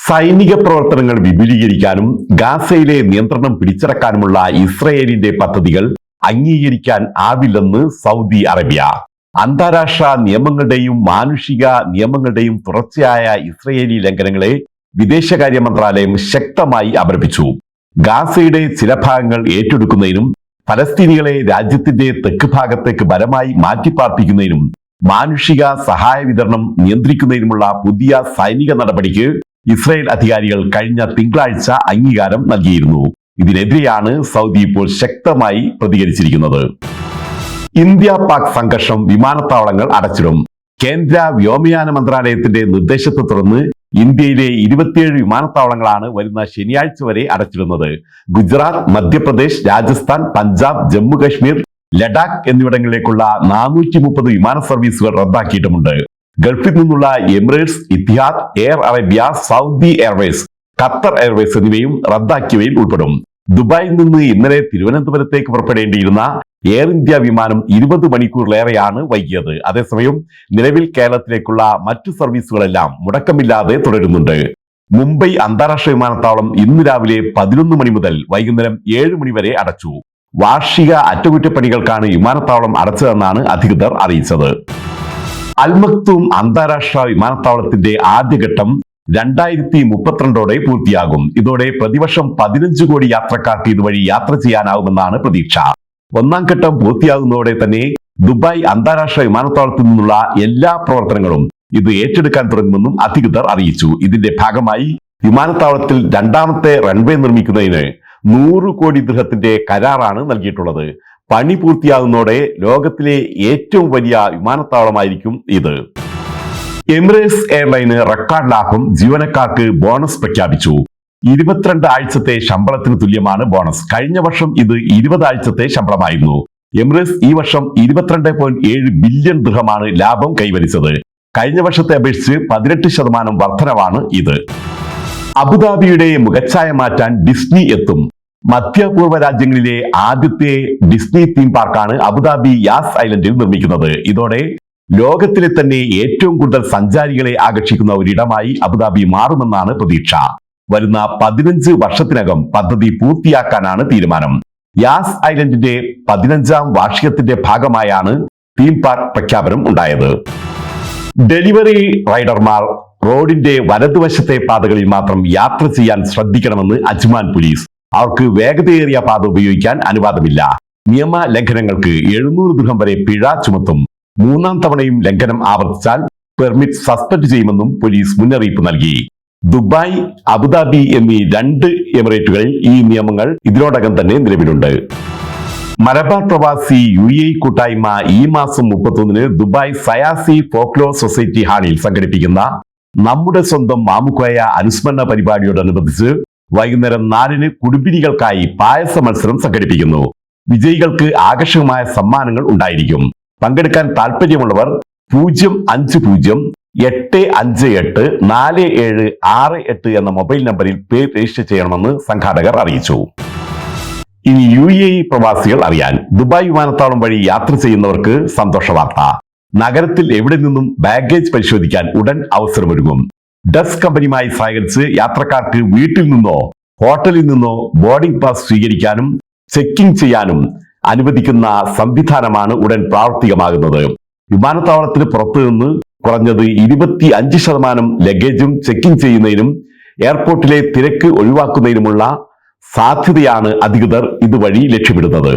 സൈനിക പ്രവർത്തനങ്ങൾ വിപുലീകരിക്കാനും ഗാസയിലെ നിയന്ത്രണം പിടിച്ചടക്കാനുമുള്ള ഇസ്രയേലിന്റെ പദ്ധതികൾ അംഗീകരിക്കാൻ ആവില്ലെന്ന് സൗദി അറേബ്യ. അന്താരാഷ്ട്ര നിയമങ്ങളുടെയും മാനുഷിക നിയമങ്ങളുടെയും തുടർച്ചയായ ഇസ്രയേലി ലംഘനങ്ങളെ വിദേശകാര്യ മന്ത്രാലയം ശക്തമായി അപലപിച്ചു. ഗാസയുടെ ചില ഭാഗങ്ങൾ ഏറ്റെടുക്കുന്നതിനും ഫലസ്തീനികളെ രാജ്യത്തിന്റെ തെക്ക് ഭാഗത്തേക്ക് ബലമായി മാറ്റിപ്പാർപ്പിക്കുന്നതിനും മാനുഷിക സഹായ വിതരണം നിയന്ത്രിക്കുന്നതിനുമുള്ള പുതിയ സൈനിക നടപടിക്ക് ഇസ്രായേൽ അധികാരികൾ കഴിഞ്ഞ തിങ്കളാഴ്ച അംഗീകാരം നൽകിയിരുന്നു. ഇതിനെതിരെയാണ് സൗദി ഇപ്പോൾ ശക്തമായി പ്രതികരിച്ചിരിക്കുന്നത്. ഇന്ത്യ പാക് സംഘർഷം വിമാനത്താവളങ്ങൾ അടച്ചിടും. കേന്ദ്ര വ്യോമയാന മന്ത്രാലയത്തിന്റെ നിർദ്ദേശത്തെ തുടർന്ന് ഇന്ത്യയിലെ 27 വിമാനത്താവളങ്ങളാണ് വരുന്ന ശനിയാഴ്ച വരെ അടച്ചിടുന്നത്. ഗുജറാത്ത്, മധ്യപ്രദേശ്, രാജസ്ഥാൻ, പഞ്ചാബ്, ജമ്മു കശ്മീർ, ലഡാക്ക് എന്നിവിടങ്ങളിലേക്കുള്ള 430 വിമാന സർവീസുകൾ റദ്ദാക്കിയിട്ടുമുണ്ട്. ഗൾഫിൽ നിന്നുള്ള Emirates, Etihad, Air Arabia, Saudi Airways, Qatar Airways എന്നിവയും റദ്ദാക്കിയവയിൽ ഉൾപ്പെടും. ദുബായിൽ നിന്ന് ഇന്നലെ തിരുവനന്തപുരത്തേക്ക് പുറപ്പെടേണ്ടിയിരുന്ന എയർ ഇന്ത്യ വിമാനം 20 മണിക്കൂറിലേറെയാണ് വൈകിയത്. അതേസമയം നിലവിൽ കേരളത്തിലേക്കുള്ള മറ്റു സർവീസുകളെല്ലാം മുടക്കമില്ലാതെ തുടരുന്നുണ്ട്. മുംബൈ അന്താരാഷ്ട്ര വിമാനത്താവളം ഇന്ന് രാവിലെ 11 മണി മുതൽ വൈകുന്നേരം 7 മണി വരെ അടച്ചു. വാർഷിക അറ്റകുറ്റപ്പണികൾക്കാണ് വിമാനത്താവളം അടച്ചതെന്നാണ് അധികൃതർ അറിയിച്ചത്. അൽമക്തൂം അന്താരാഷ്ട്ര വിമാനത്താവളത്തിന്റെ ആദ്യഘട്ടം 2032 പൂർത്തിയാകും. ഇതോടെ പ്രതിവർഷം 15 കോടി യാത്രക്കാർക്ക് ഇതുവഴി യാത്ര ചെയ്യാനാവുമെന്നാണ് പ്രതീക്ഷ. ഒന്നാം ഘട്ടം പൂർത്തിയാകുന്നതോടെ തന്നെ ദുബായ് അന്താരാഷ്ട്ര വിമാനത്താവളത്തിൽ നിന്നുള്ള എല്ലാ പ്രവർത്തനങ്ങളും ഇത് ഏറ്റെടുക്കാൻ തുടങ്ങുമെന്നും അധികൃതർ അറിയിച്ചു. ഇതിന്റെ ഭാഗമായി വിമാനത്താവളത്തിൽ രണ്ടാമത്തെ റൺവേ നിർമ്മിക്കുന്നതിന് 100 കോടി ദിർഹത്തിന്റെ കരാറാണ് നൽകിയിട്ടുള്ളത്. പണി പൂർത്തിയാകുന്നതോടെ ലോകത്തിലെ ഏറ്റവും വലിയ വിമാനത്താവളമായിരിക്കും ഇത്. എമിറേറ്റ്സ് എയർലൈന് റെക്കോർഡ് ലാഭം, ജീവനക്കാർക്ക് ബോണസ് പ്രഖ്യാപിച്ചു. 22 ആഴ്ചത്തെ ശമ്പളത്തിന് തുല്യമാണ് ബോണസ്. കഴിഞ്ഞ വർഷം ഇത് 20 ആഴ്ചത്തെ ശമ്പളമായിരുന്നു. എമിറേറ്റ്സ് ഈ വർഷം 22.7 ബില്യൺ ദിർഹമാണ് ലാഭം കൈവരിച്ചത്. കഴിഞ്ഞ വർഷത്തെ അപേക്ഷിച്ച് 18% വർധനവാണ് ഇത്. അബുദാബിയുടെ മുഖച്ഛായ മാറ്റാൻ ഡിസ്നി എത്തും. മധ്യപൂർവ്വ രാജ്യങ്ങളിലെ ആദ്യത്തെ ഡിസ്നി തീം പാർക്കാണ് അബുദാബി യാസ് ഐലൻഡിൽ നിർമ്മിക്കുന്നത്. ഇതോടെ ലോകത്തിലെ തന്നെ ഏറ്റവും കൂടുതൽ സഞ്ചാരികളെ ആകർഷിക്കുന്ന ഒരിടമായി അബുദാബി മാറുമെന്നാണ് പ്രതീക്ഷ. വരുന്ന 15 വർഷത്തിനകം പദ്ധതി പൂർത്തിയാക്കാനാണ് തീരുമാനം. യാസ് ഐലൻഡിന്റെ 15ാം വാർഷികത്തിന്റെ ഭാഗമായാണ് തീം പാർക്ക് പ്രഖ്യാപനം ഉണ്ടായത്. ഡെലിവറി റൈഡർമാർ റോഡിന്റെ വലതുവശത്തെ പാതകളിൽ മാത്രം യാത്ര ചെയ്യാൻ ശ്രദ്ധിക്കണമെന്ന് അജ്മാൻ പോലീസ്. അവർക്ക് വേഗതയേറിയ പാത ഉപയോഗിക്കാൻ അനുവാദമില്ല. നിയമ ലംഘനങ്ങൾക്ക് 700 ദിർഹം വരെ പിഴ ചുമത്തും. 3ാം തവണയും ലംഘനം ആവർത്തിച്ചാൽ പെർമിറ്റ് സസ്പെൻഡ് ചെയ്യുമെന്നും പോലീസ് മുന്നറിയിപ്പ് നൽകി. ദുബായ്, അബുദാബി എന്നീ 2 എമിറേറ്റുകളിൽ ഈ നിയമങ്ങൾ ഇതിനോടകം തന്നെ നിലവിലുണ്ട്. മലബാർ പ്രവാസി UAE കൂട്ടായ്മ ഈ മാസം 31-ന് ദുബായ് സയാസി ഫോക്ലോർ സൊസൈറ്റി ഹാളിൽ സംഘടിപ്പിക്കുന്ന നമ്മുടെ സ്വന്തം മാമുക്കോയ അനുസ്മരണ പരിപാടിയോടനുബന്ധിച്ച് വൈകുന്നേരം 4-ന് കുടുംബിനികൾക്കായി പായസ മത്സരം സംഘടിപ്പിക്കുന്നു. വിജയികൾക്ക് ആകർഷകമായ സമ്മാനങ്ങൾ ഉണ്ടായിരിക്കും. പങ്കെടുക്കാൻ താല്പര്യമുള്ളവർ 050858476 എന്ന മൊബൈൽ നമ്പറിൽ പേര് രജിസ്റ്റർ ചെയ്യണമെന്ന് സംഘാടകർ അറിയിച്ചു. ഇനി UAE പ്രവാസികൾ അറിയാൻ, ദുബായ് വിമാനത്താവളം വഴി യാത്ര ചെയ്യുന്നവർക്ക് സന്തോഷ വാർത്ത. നഗരത്തിൽ എവിടെ നിന്നും ബാഗേജ് പരിശോധിക്കാൻ ഉടൻ അവസരമൊരുങ്ങും. ഡസ് കമ്പനിയുമായി സഹകരിച്ച് യാത്രക്കാർക്ക് വീട്ടിൽ നിന്നോ ഹോട്ടലിൽ നിന്നോ ബോർഡിംഗ് പാസ് സ്വീകരിക്കാനും ചെക്കിംഗ് ചെയ്യാനും അനുവദിക്കുന്ന സംവിധാനമാണ് ഉടൻ പ്രാവർത്തികമാകുന്നത്. വിമാനത്താവളത്തിന് പുറത്തു നിന്ന് കുറഞ്ഞത് 25% ലഗേജും ചെക്കിംഗ് ചെയ്യുന്നതിനും എയർപോർട്ടിലെ തിരക്ക് ഒഴിവാക്കുന്നതിനുമുള്ള സാധ്യതയാണ് അധികൃതർ ഇതുവഴി ലക്ഷ്യമിടുന്നത്.